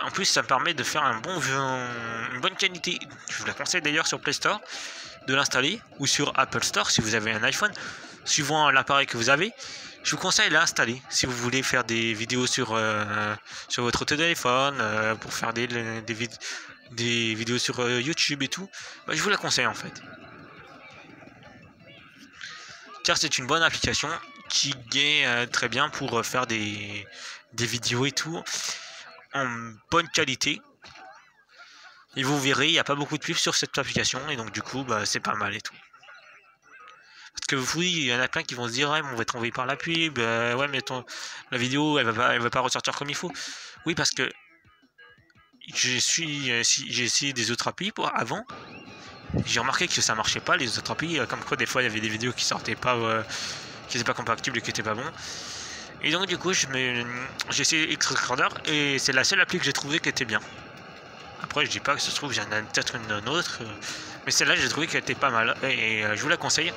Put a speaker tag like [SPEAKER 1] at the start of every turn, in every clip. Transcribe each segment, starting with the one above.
[SPEAKER 1] En plus, ça me permet de faire une bonne qualité. Je vous la conseille d'ailleurs sur Play Store de l'installer ou sur Apple Store si vous avez un iPhone. Suivant l'appareil que vous avez, je vous conseille de l'installer si vous voulez faire des vidéos sur votre téléphone, pour faire des vidéos sur YouTube et tout. Bah, je vous la conseille en fait. Car c'est une bonne application qui est très bien pour faire des vidéos et tout en bonne qualité. Et vous verrez, il n'y a pas beaucoup de pubs sur cette application et donc du coup bah, c'est pas mal et tout. Parce que oui, il y en a plein qui vont se dire ouais, on va être envoyé par la pub, ouais mais la vidéo elle va pas ressortir comme il faut. Oui, parce que j'ai essayé des autres applis avant. J'ai remarqué que ça marchait pas les autres applis, comme quoi des fois il y avait des vidéos qui sortaient pas, qui n'étaient pas compatibles et qui étaient pas bons. Et donc du coup j'ai essayé X-Recorder et c'est la seule appli que j'ai trouvé qui était bien. Après je dis pas que ça se trouve j'en ai peut-être une autre, mais celle-là j'ai trouvé qu'elle était pas mal et je vous la conseille.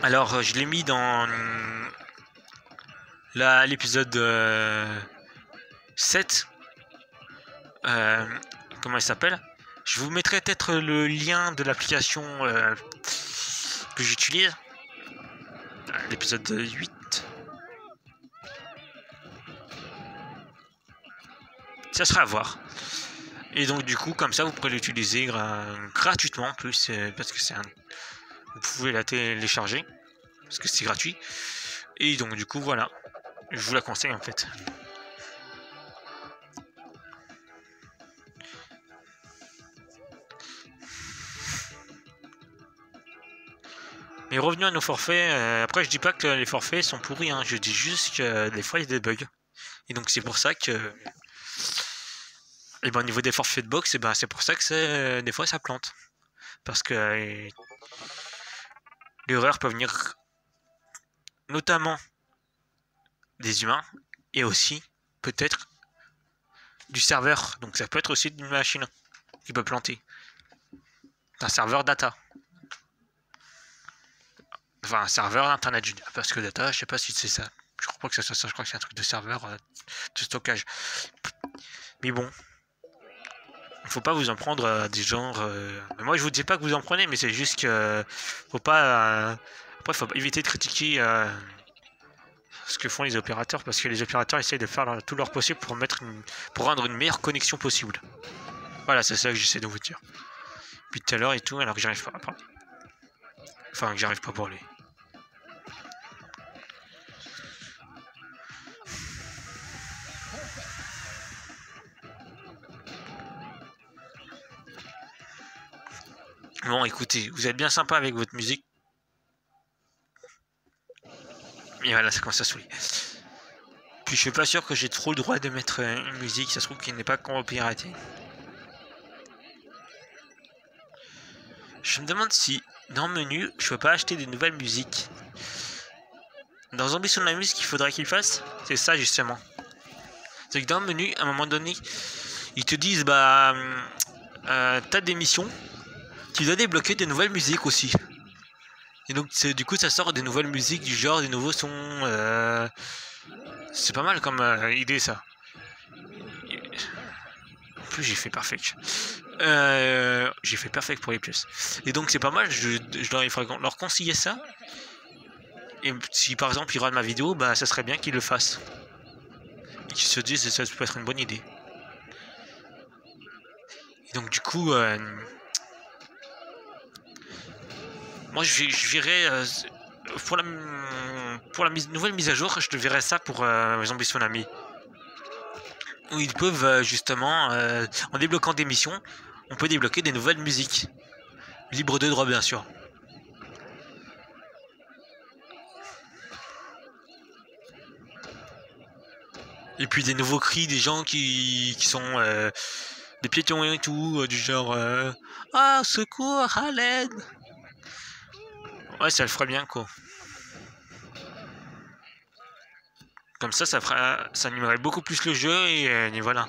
[SPEAKER 1] Alors je l'ai mis dans l'épisode 7. Comment il s'appelle? Je vous mettrai peut-être le lien de l'application que j'utilise. L'épisode 8. Ça sera à voir. Et donc du coup comme ça vous pourrez l'utiliser gratuitement en plus, parce que vous pouvez la télécharger parce que c'est gratuit. Et donc du coup voilà, je vous la conseille en fait. Mais revenons à nos forfaits. Après je dis pas que les forfaits sont pourris, hein, je dis juste que des fois il y a des bugs. Et donc c'est pour ça que et ben, au niveau des forfaits de box, et ben, c'est pour ça que des fois ça plante. Parce que l'erreur peut venir notamment des humains et aussi peut-être du serveur. Donc ça peut être aussi d'une machine qui peut planter. Un serveur data. Enfin un serveur internet, parce que data, je sais pas si c'est ça. Je crois pas que ça, je crois que c'est un truc de serveur de stockage. Mais bon. Il faut pas vous en prendre à des genres. Mais moi je vous dis pas que vous en prenez, mais c'est juste que faut pas. Après, faut éviter de critiquer ce que font les opérateurs, parce que les opérateurs essayent de faire tout leur possible pour rendre une meilleure connexion possible. Voilà, c'est ça que j'essaie de vous dire. Puis tout à l'heure et tout, alors que j'arrive pas après. Enfin, que j'arrive pas pour lui. Bon, écoutez, vous êtes bien sympa avec votre musique. Et voilà, ça commence à saouler. Puis je suis pas sûr que j'ai trop le droit de mettre une musique, ça se trouve qu'il n'est pas copyrighté. Je me demande si dans le menu, je peux pas acheter des nouvelles musiques. Dans Zombie sur la musique, il faudrait qu'il fasse, c'est ça justement. C'est que dans le menu, à un moment donné, ils te disent bah t'as des missions, tu dois débloquer des nouvelles musiques aussi. Et donc du coup ça sort des nouvelles musiques du genre, des nouveaux sons. C'est pas mal comme idée ça. En plus j'ai fait perfect. J'ai fait perfect pour les pièces. Et donc c'est pas mal, il faudrait leur conseiller ça. Et si par exemple ils regardent ma vidéo, bah ça serait bien qu'ils le fassent. Et qu'ils se disent que ça peut être une bonne idée. Et donc du coup, moi je verrais pour la nouvelle mise à jour, je te verrais ça pour Zombie Tsunami. Où ils peuvent justement, en débloquant des missions, on peut débloquer des nouvelles musiques. Libre de droit bien sûr. Et puis des nouveaux cris des gens qui sont des piétons et tout, du genre ah, secours, à l'aide. Ouais, ça le ferait bien quoi. Comme ça animerait beaucoup plus le jeu et voilà.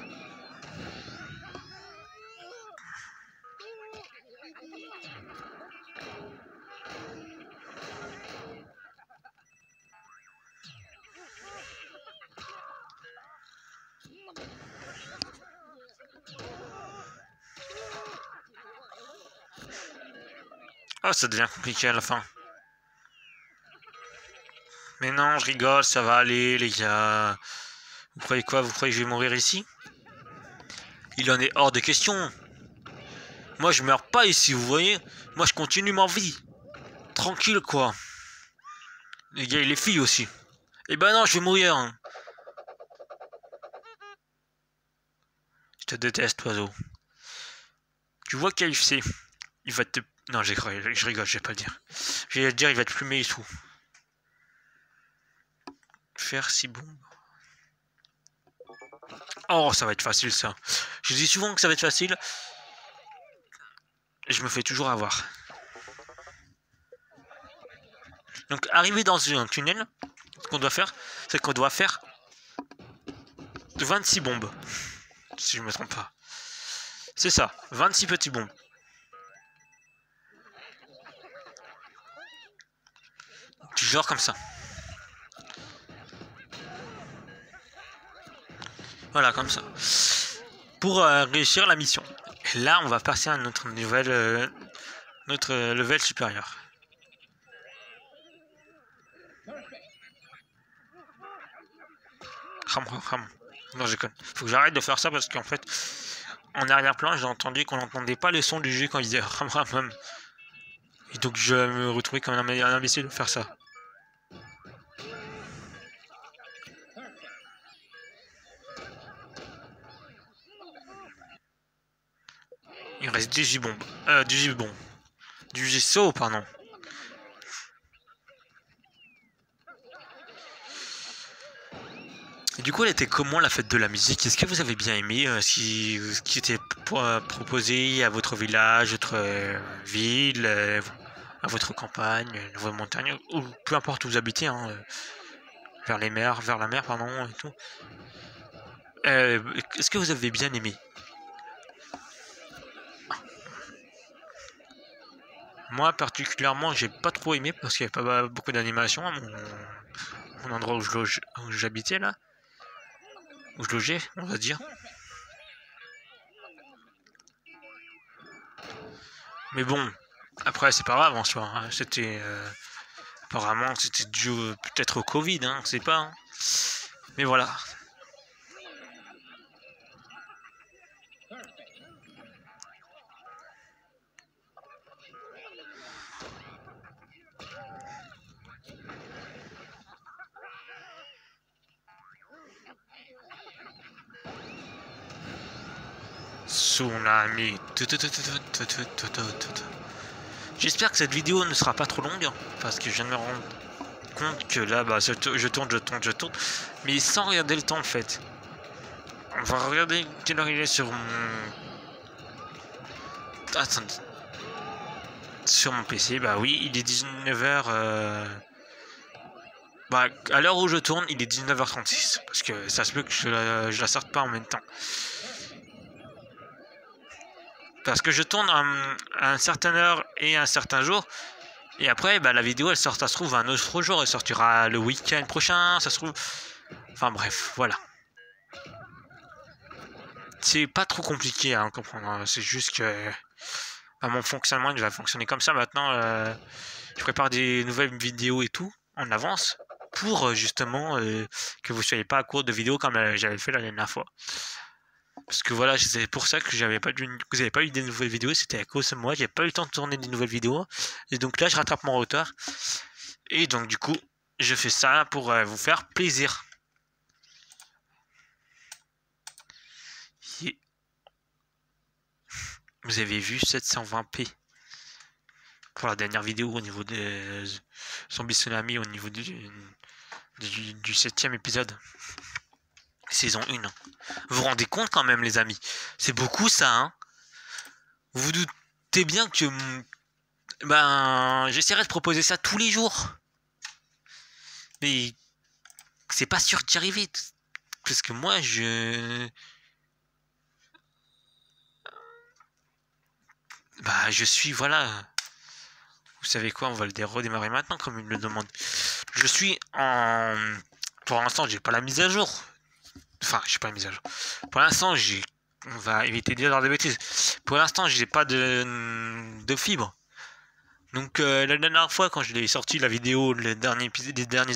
[SPEAKER 1] Oh, ça devient compliqué à la fin. Mais non, je rigole, ça va aller, les gars. Vous croyez quoi? Vous croyez que je vais mourir ici? Il en est hors de question. Moi, je meurs pas ici, vous voyez? Moi, je continue ma vie. Tranquille, quoi. Les gars et les filles aussi. Eh ben non, je vais mourir. Hein. Je te déteste, oiseau. Tu vois KFC, il va te... Non, je rigole, je vais pas le dire. Je vais te dire, il va te plumer et tout. Faire si bon. Oh, ça va être facile, ça. Je dis souvent que ça va être facile. Je me fais toujours avoir. Donc, arriver dans un tunnel, ce qu'on doit faire, c'est qu'on doit faire 26 bombes. Si je me trompe pas. C'est ça, 26 petits bombes. Du genre comme ça. Voilà, comme ça. Pour réussir la mission. Et là, on va passer à notre level supérieur. Non, je déconne. Faut que j'arrête de faire ça parce qu'en fait, en arrière-plan, j'ai entendu qu'on n'entendait pas le son du jeu quand il disait ram ram ram. Et donc, je me retrouvais comme un imbécile de faire ça. Il reste 18 bombes. 18 bombes. Du saut, pardon. Et du coup, elle était comment la fête de la musique? Est-ce que vous avez bien aimé ce qui était proposé à votre village, votre ville, à votre campagne, à vos montagnes, ou peu importe où vous habitez, hein, vers la mer, pardon, et tout. Est-ce que vous avez bien aimé? Moi, particulièrement, j'ai pas trop aimé parce qu'il n'y avait pas beaucoup d'animation à mon endroit où j'habitais là. Où je logeais, on va dire. Mais bon, après, c'est pas grave en soi. Hein. C'était. Apparemment, c'était dû peut-être au Covid, hein, on sait pas. Hein. Mais voilà. Tsunami. J'espère que cette vidéo ne sera pas trop longue, parce que je viens de me rendre compte que là, bah, je tourne, mais sans regarder le temps en fait. On va regarder quelle heure il est sur mon... Attendez. Sur mon PC, bah oui, il est 19h... Bah, à l'heure où je tourne, il est 19h36, parce que ça se peut que je la sorte pas en même temps. Parce que je tourne à une certaine heure et un certain jour. Et après, bah, la vidéo, ça se trouve un autre jour. Elle sortira le week-end prochain. Ça se trouve... Enfin bref, voilà. C'est pas trop compliqué à comprendre. C'est juste que... Bah, mon fonctionnement, il va fonctionner comme ça. Maintenant, je prépare des nouvelles vidéos et tout, en avance. Pour justement que vous soyez pas à court de vidéos comme j'avais fait la dernière fois. Parce que voilà, c'est pour ça que vous n'avez pas eu des nouvelles vidéos, c'était à cause de moi, j'ai pas eu le temps de tourner des nouvelles vidéos. Et donc là, je rattrape mon retard. Et donc du coup, je fais ça pour vous faire plaisir. Et vous avez vu 720p pour la dernière vidéo au niveau de Zombie Tsunami, au niveau du 7ème épisode. Saison 1. Vous vous rendez compte quand même, les amis? C'est beaucoup ça, hein? Vous vous doutez bien que... Ben... J'essaierai de proposer ça tous les jours. Mais... C'est pas sûr d'y arriver. Parce que moi, Bah, je suis... Voilà... Vous savez quoi? On va le redémarrer maintenant, comme il me le demande. Je suis en... Pour l'instant, j'ai pas la mise à jour Enfin, je sais pas une mise à jour. Pour l'instant, on va éviter de dire des bêtises. Pour l'instant, j'ai pas de fibre. Donc la dernière fois quand je l'ai sorti la vidéo, les derniers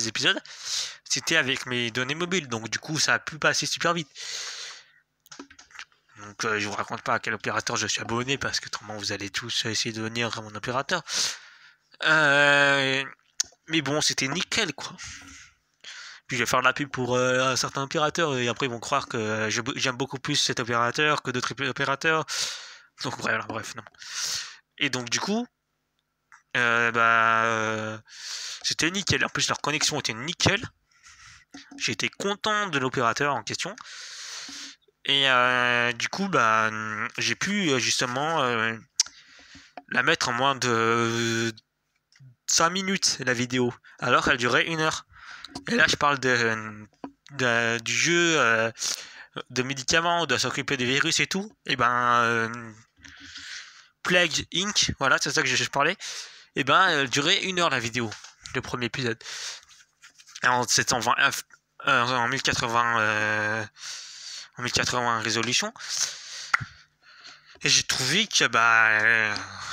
[SPEAKER 1] épisodes, c'était avec mes données mobiles. Donc du coup ça a pu passer super vite. Donc je vous raconte pas à quel opérateur je suis abonné parce que autrement vous allez tous essayer de devenir mon opérateur. Mais bon, c'était nickel quoi. Puis je vais faire de la pub pour un certain opérateur et après ils vont croire que j'aime beaucoup plus cet opérateur que d'autres opérateurs. Donc bref, non. Et donc du coup, c'était nickel. En plus leur connexion était nickel. J'étais content de l'opérateur en question. Et du coup, j'ai pu justement la mettre en moins de 5 minutes la vidéo, alors qu'elle durait 1 heure. Et là, je parle du jeu de médicaments, de s'occuper des virus et tout. Et Plague Inc., voilà, c'est ça que je parlais. Et elle durait 1 heure la vidéo, le premier épisode. En 720 en 1080 en 1080 résolution. Et j'ai trouvé que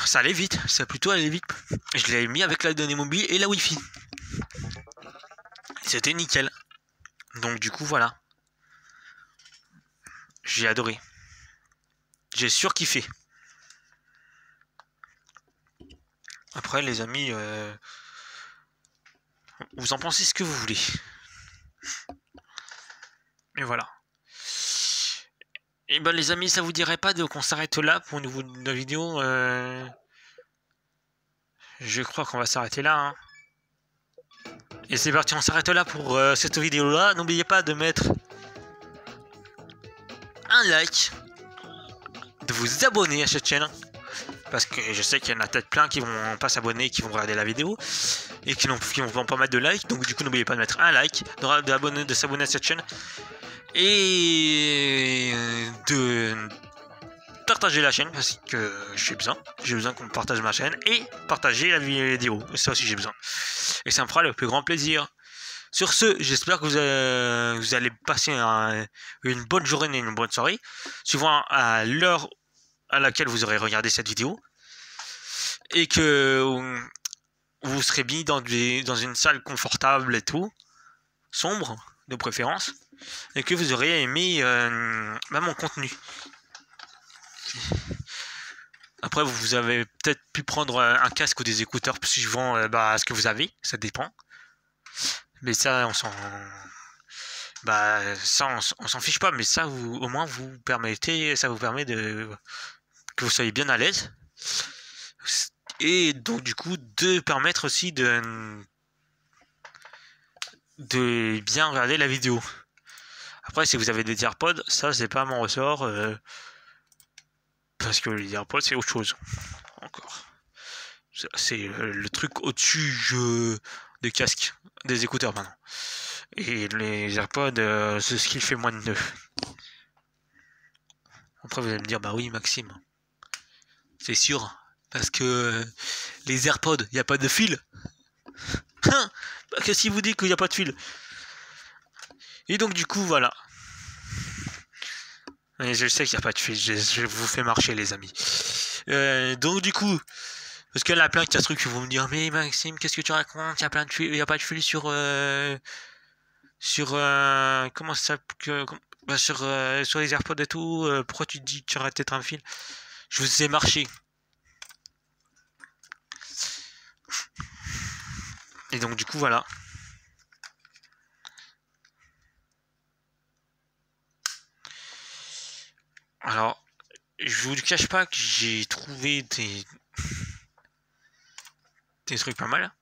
[SPEAKER 1] ça allait vite, ça a plutôt allé vite. Je l'ai mis avec la donnée mobile et la Wi-Fi. C'était nickel. Donc du coup voilà. J'ai adoré. J'ai surkiffé. Après les amis, vous en pensez ce que vous voulez. Et voilà. Et les amis, ça vous dirait pas qu'on s'arrête là pour une nouvelle vidéo Je crois qu'on va s'arrêter là. Hein. Et c'est parti, on s'arrête là pour cette vidéo là. N'oubliez pas de mettre un like, de vous abonner à cette chaîne. Parce que je sais qu'il y en a peut-être plein qui vont pas s'abonner, qui vont regarder la vidéo et qui vont pas mettre de like. Donc du coup n'oubliez pas de mettre un like, de s'abonner à cette chaîne et de partager la chaîne parce que j'ai besoin qu'on partage ma chaîne et partager la vidéo. Ça aussi j'ai besoin. Et ça me fera le plus grand plaisir. Sur ce, j'espère que vous allez passer une bonne journée et une bonne soirée, suivant à l'heure à laquelle vous aurez regardé cette vidéo, et que vous serez mis dans une salle confortable et tout, sombre de préférence, et que vous aurez aimé mon contenu. Après, vous avez peut-être pu prendre un casque ou des écouteurs suivant ce que vous avez, ça dépend. Mais ça, on s'en fiche pas, mais ça, au moins, ça vous permet que vous soyez bien à l'aise. Et donc, du coup, de permettre aussi de bien regarder la vidéo. Après, si vous avez des AirPods, ça, c'est pas mon ressort. Parce que les AirPods, c'est autre chose. Encore. C'est le truc au-dessus des casques, des écouteurs maintenant. Et les AirPods, c'est ce qui fait moins de nœuds. Après, vous allez me dire, bah oui, Maxime. C'est sûr. Parce que les AirPods, il n'y a pas de fil. Qu'est-ce qu'il vous dit qu'il n'y a pas de fil? Et donc, du coup, voilà. Et je sais qu'il n'y a pas de fil. Je vous fais marcher, les amis. Donc, du coup. Parce qu'il y en a plein qui a ce truc qui vont me dire, mais Maxime, qu'est-ce que tu racontes? Il n'y a pas de fil sur comment ça sur les AirPods et tout. Pourquoi tu dis que tu aurais peut-être un fil? Je vous ai marché. Et donc du coup voilà. Alors, je vous cache pas que j'ai trouvé des trucs pas mal.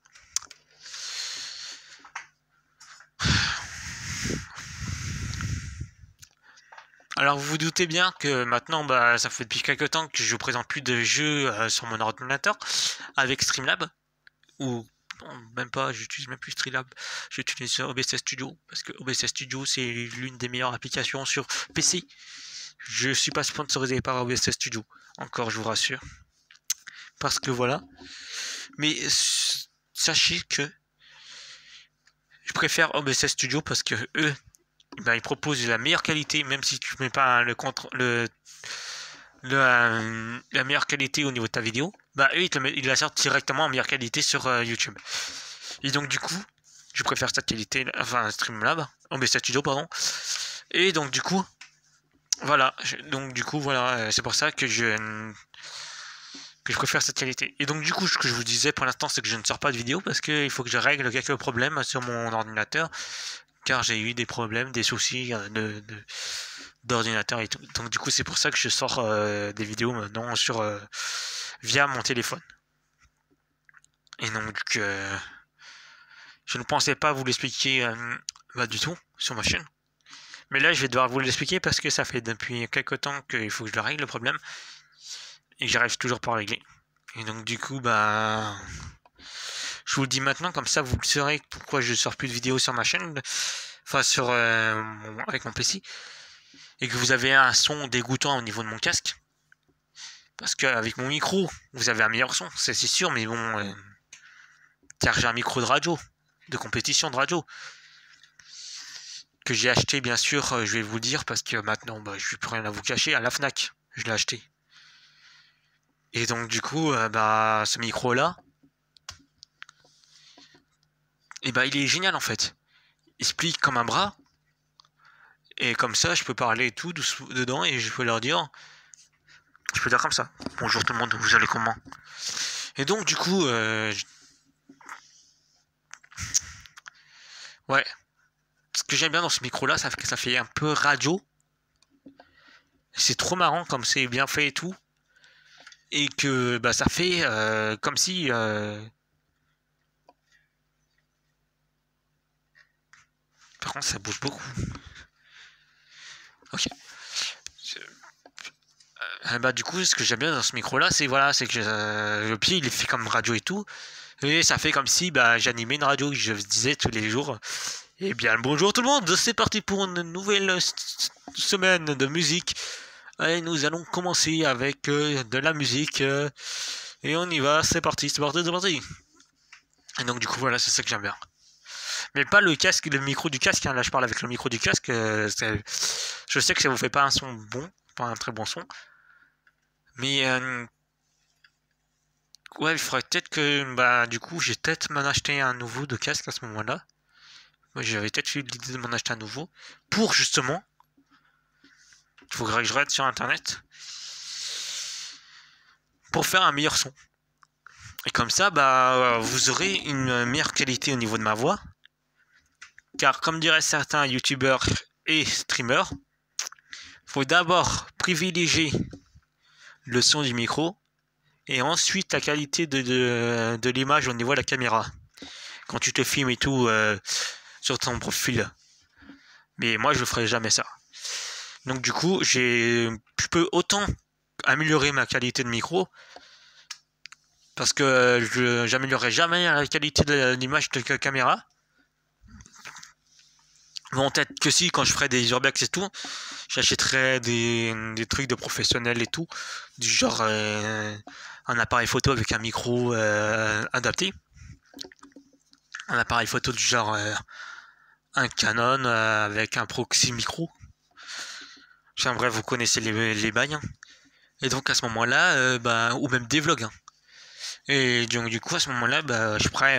[SPEAKER 1] Alors vous vous doutez bien que maintenant ça fait depuis quelques temps que je présente plus de jeux sur mon ordinateur avec Streamlab, ou non, même pas, j'utilise même plus Streamlab, j'utilise OBS Studio parce que OBS Studio c'est l'une des meilleures applications sur PC. Je suis pas sponsorisé par OBS Studio, encore je vous rassure, parce que voilà. Mais sachez que je préfère OBS Studio parce que eux ben, il propose la meilleure qualité, même si tu mets pas la meilleure qualité au niveau de ta vidéo, bah eux ils la sortent directement en meilleure qualité sur YouTube. Et donc du coup, je préfère cette qualité, enfin Streamlab, OBS Studio pardon. Et donc du coup, voilà, c'est pour ça que je préfère cette qualité. Et donc du coup, ce que je vous disais pour l'instant, c'est que je ne sors pas de vidéo parce qu'il faut que je règle quelques problèmes sur mon ordinateur, car j'ai eu des problèmes, des soucis d'ordinateur et tout. Donc du coup, c'est pour ça que je sors des vidéos maintenant via mon téléphone. Et donc, je ne pensais pas vous l'expliquer du tout sur ma chaîne. Mais là, je vais devoir vous l'expliquer parce que ça fait depuis quelques temps qu'il faut que je le règle le problème. Et que j'arrive toujours pas à régler. Et donc du coup, bah... Je vous le dis maintenant, comme ça vous saurez pourquoi je sors plus de vidéos sur ma chaîne. Enfin, avec mon PC. Et que vous avez un son dégoûtant au niveau de mon casque. Parce qu'avec mon micro, vous avez un meilleur son, c'est sûr, mais bon... car j'ai un micro de radio, de compétition de radio. Que j'ai acheté, bien sûr, je vais vous le dire, parce que maintenant, bah, je n'ai plus rien à vous cacher, à la Fnac. Je l'ai acheté. Et donc, du coup, bah, ce micro-là, et bah, il est génial, en fait. Il se plie comme un bras. Et comme ça, je peux parler tout dedans et je peux leur dire... Je peux dire comme ça. Bonjour tout le monde, vous allez comment? Et donc, du coup... Ouais. Ce que j'aime bien dans ce micro-là, ça fait un peu radio. C'est trop marrant comme c'est bien fait et tout. Et que bah, ça fait comme si... Par contre, ça bouge beaucoup. Ok. Bah du coup, ce que j'aime bien dans ce micro-là, c'est que le pied il est fait comme radio et tout. Et ça fait comme si bah, j'animais une radio que je disais tous les jours. Et bien, bonjour tout le monde, c'est parti pour une nouvelle semaine de musique. Et nous allons commencer avec de la musique. Et on y va, c'est parti, c'est parti, c'est parti. Et donc du coup, voilà, c'est ça que j'aime bien. Mais pas le casque, le micro du casque, hein. Là je parle avec le micro du casque. Je sais que ça vous fait pas un son bon, pas un très bon son. Mais ouais, il faudrait peut-être que bah du coup j'ai peut-être m'en acheter un nouveau de casque à ce moment-là. Moi j'avais peut-être eu l'idée de m'en acheter un nouveau pour justement. Il faudrait que je regarde sur internet pour faire un meilleur son. Et comme ça, bah vous aurez une meilleure qualité au niveau de ma voix. Car comme diraient certains youtubeurs et streamers, faut d'abord privilégier le son du micro et ensuite la qualité de l'image au niveau de la caméra. Quand tu te filmes et tout sur ton profil. Mais moi, je ferai jamais ça. Donc du coup, je peux autant améliorer ma qualité de micro parce que j'améliorerai jamais la qualité de l'image de la caméra. Bon, peut-être que si, quand je ferai des urbex et tout, j'achèterai des trucs de professionnels et tout, du genre un appareil photo avec un micro adapté, un appareil photo du genre un Canon avec un proxy micro. Enfin bref, vous connaissez les bails. Hein. Et donc à ce moment-là, bah, ou même des vlogs. Hein. Et donc du coup à ce moment-là, bah, je pourrais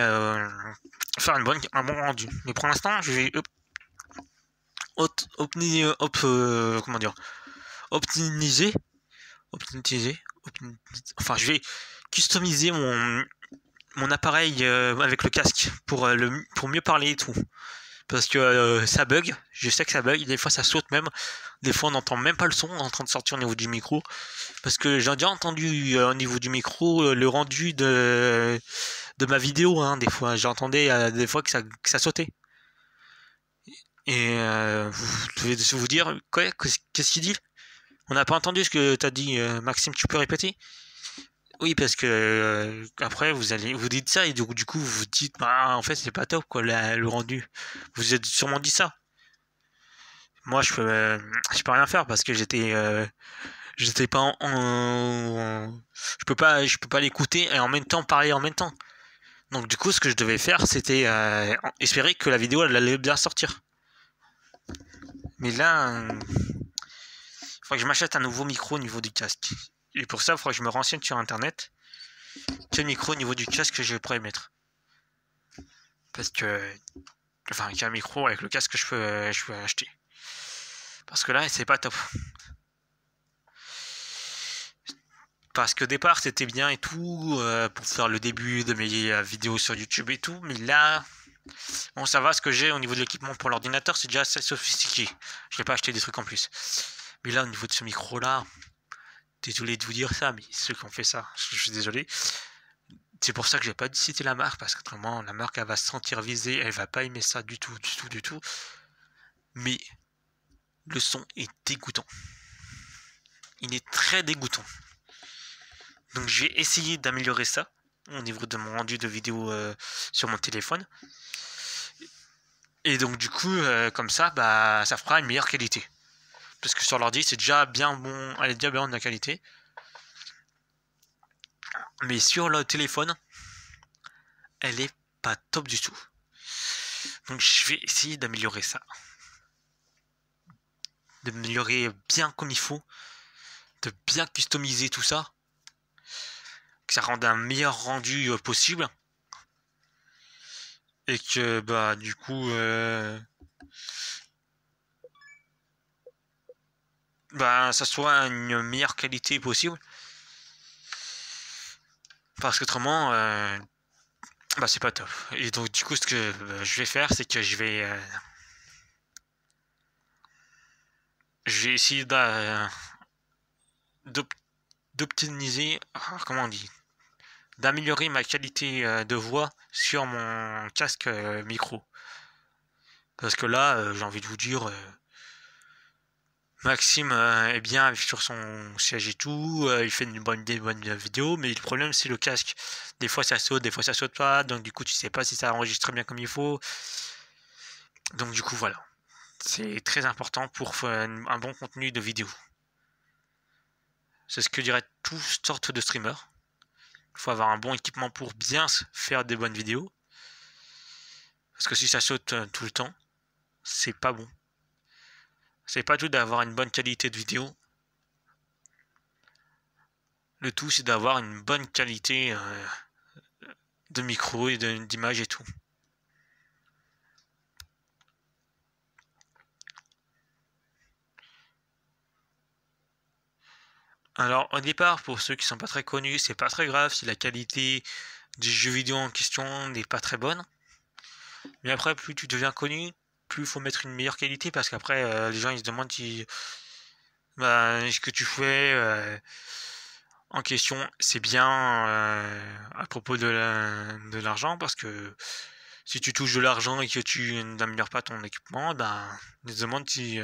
[SPEAKER 1] faire un bon rendu. Mais pour l'instant, je vais comment dire, optimiser, enfin je vais customiser mon appareil avec le casque pour mieux parler et tout. Parce que ça bug, je sais que ça bug, des fois ça saute même, des fois on n'entend même pas le son en train de sortir au niveau du micro. Parce que j'ai déjà entendu au niveau du micro le rendu de ma vidéo, hein, des fois j'entendais des fois que ça sautait. Et vous devez vous dire, quoi, qu'est-ce qu'il dit? On n'a pas entendu ce que t'as dit, Maxime, tu peux répéter? Oui, parce que après vous dites ça et du coup vous vous dites, bah en fait c'est pas top quoi le rendu. Vous êtes sûrement dit ça. Moi je peux rien faire parce que j'étais pas je peux pas l'écouter et en même temps parler en même temps. Donc du coup ce que je devais faire c'était espérer que la vidéo elle allait bien sortir. Mais là, il faudrait que je m'achète un nouveau micro au niveau du casque. Et pour ça, il faudrait que je me renseigne sur internet quel micro au niveau du casque que je pourrais mettre. Parce que, enfin, quel micro avec le casque que je peux acheter. Parce que là, c'est pas top. Parce que au départ, c'était bien et tout, pour faire le début de mes vidéos sur YouTube et tout. Mais là, bon, ça va, ce que j'ai au niveau de l'équipement pour l'ordinateur, c'est déjà assez sophistiqué. Je vais pas acheter des trucs en plus. Mais là, au niveau de ce micro-là, désolé de vous dire ça, mais ceux qui ont fait ça, je suis désolé. C'est pour ça que j'ai pas cité la marque, parce qu'autrement, la marque, elle va se sentir visée, elle va pas aimer ça du tout, du tout, du tout. Mais le son est dégoûtant. Il est très dégoûtant. Donc je vais essayer d'améliorer ça au niveau de mon rendu de vidéo sur mon téléphone. Et donc du coup, comme ça, bah, ça fera une meilleure qualité. Parce que sur l'ordi, c'est déjà bien bon, elle est déjà bien de la qualité. Mais sur le téléphone, elle est pas top du tout. Donc je vais essayer d'améliorer ça. D'améliorer bien comme il faut. De bien customiser tout ça. Que ça rende un meilleur rendu possible. Et que bah du coup bah ça soit une meilleure qualité possible. Parce qu'autrement bah c'est pas top. Et donc du coup ce que je vais faire, c'est que je vais essayer d'optimiser, comment on dit, d'améliorer ma qualité de voix sur mon casque micro. Parce que là, j'ai envie de vous dire, Maxime est bien sur son siège et tout, il fait une bonne vidéo, mais le problème c'est le casque. Des fois ça saute, des fois ça saute pas, donc du coup tu sais pas si ça enregistre bien comme il faut. Donc du coup voilà, c'est très important pour faire un bon contenu de vidéo. C'est ce que diraient toutes sortes de streamers. Il faut avoir un bon équipement pour bien faire des bonnes vidéos. Parce que si ça saute tout le temps, c'est pas bon. C'est pas tout d'avoir une bonne qualité de vidéo. Le tout, c'est d'avoir une bonne qualité de micro et d'image et tout. Alors, au départ, pour ceux qui sont pas très connus, c'est pas très grave si la qualité du jeu vidéo en question n'est pas très bonne. Mais après, plus tu deviens connu, plus il faut mettre une meilleure qualité parce qu'après, les gens ils se demandent si, bah, ce que tu fais en question, c'est bien à propos de l'argent parce que si tu touches de l'argent et que tu n'améliores pas ton équipement, ben, ils se demandent si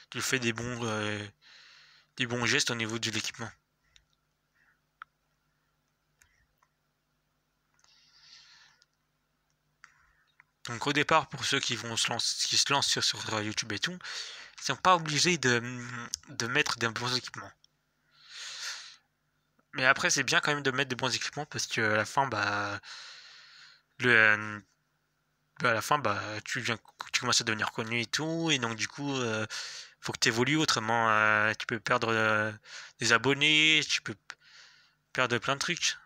[SPEAKER 1] tu fais des bons gestes au niveau de l'équipement. Donc au départ, pour ceux qui se lancent sur YouTube et tout, ils sont pas obligés de mettre des bons équipements. Mais après, c'est bien quand même de mettre des bons équipements parce que à la fin, bah, à la fin, bah, tu commences à devenir connu et tout, et donc du coup, faut que tu évolues, autrement, tu peux perdre des abonnés, tu peux perdre plein de trucs.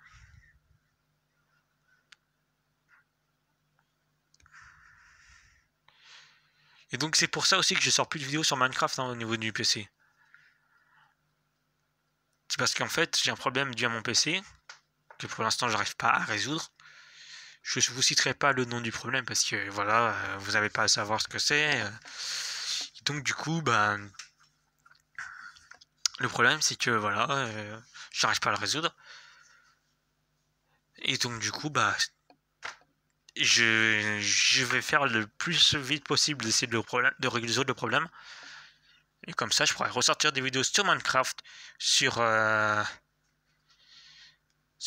[SPEAKER 1] Et donc c'est pour ça aussi que je sors plus de vidéos sur Minecraft au niveau du PC. C'est parce qu'en fait, j'ai un problème dû à mon PC, que pour l'instant, j'arrive pas à résoudre. Je ne vous citerai pas le nom du problème parce que voilà, vous n'avez pas à savoir ce que c'est. Donc du coup, bah, le problème c'est que voilà, j'arrive pas à le résoudre. Et donc du coup, bah, je vais faire le plus vite possible d'essayer de résoudre le problème. Et comme ça, je pourrais ressortir des vidéos sur Minecraft, sur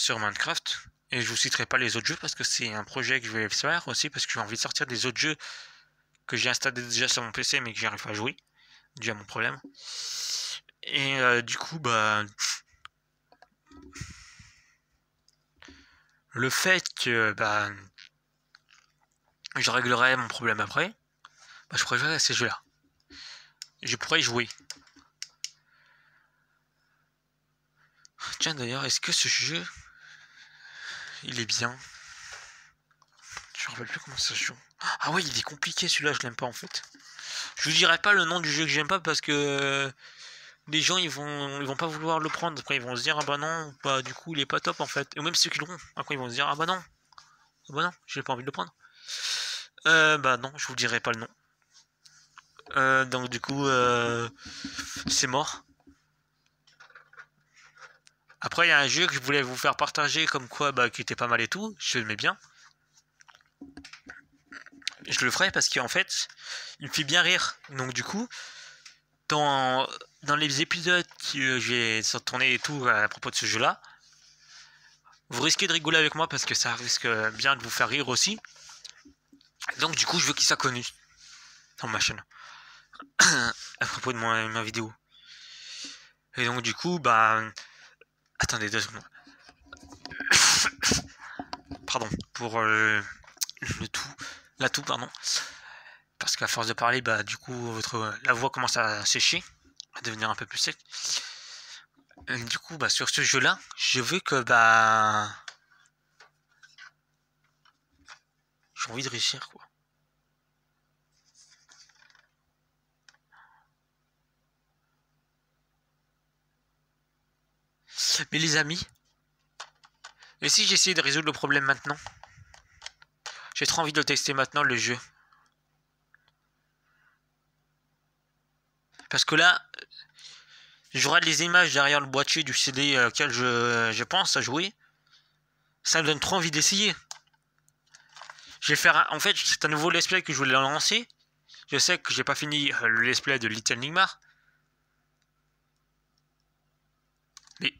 [SPEAKER 1] Minecraft. Et je vous citerai pas les autres jeux parce que c'est un projet que je vais faire aussi parce que j'ai envie de sortir des autres jeux que j'ai installés déjà sur mon PC mais que j'arrive pas à jouer dû à mon problème. Et du coup, bah, le fait que bah, je réglerai mon problème après. Bah, je pourrais jouer à ces jeux-là. Je pourrais y jouer. Tiens d'ailleurs, est-ce que ce jeu, il est bien? Je me rappelle plus comment ça se joue. Ah ouais, il est compliqué celui-là, je l'aime pas en fait. Je vous dirai pas le nom du jeu que j'aime pas parce que les gens ils vont pas vouloir le prendre. Après ils vont se dire ah bah non, bah du coup il est pas top en fait. Et même ceux qui l'auront, après ils vont se dire ah bah non, j'ai pas envie de le prendre. Bah non, je vous dirai pas le nom. Donc du coup c'est mort. Après il y a un jeu que je voulais vous faire partager comme quoi bah qui était pas mal et tout, je l'aimais bien. Je le ferai parce qu'en fait il me fait bien rire. Donc du coup dans les épisodes que j'ai tourné et tout à propos de ce jeu là, vous risquez de rigoler avec moi parce que ça risque bien de vous faire rire aussi. Donc du coup je veux qu'il soit connu dans ma chaîne à propos de ma vidéo. Et donc du coup bah attendez 2 secondes. Pardon pour la toux pardon. Parce qu'à force de parler bah du coup la voix commence à sécher, à devenir un peu plus sec. Et du coup bah sur ce jeu là je veux que bah j'ai envie de réussir quoi. Mais les amis, et si j'essayais de résoudre le problème maintenant? J'ai trop envie de le tester maintenant le jeu. Parce que là, j'aurai les images derrière le boîtier du CD auquel je pense à jouer. Ça me donne trop envie d'essayer. Je vais faire en fait, c'est un nouveau let's play que je voulais lancer. Je sais que j'ai pas fini le let's play de Little Nightmares. Mais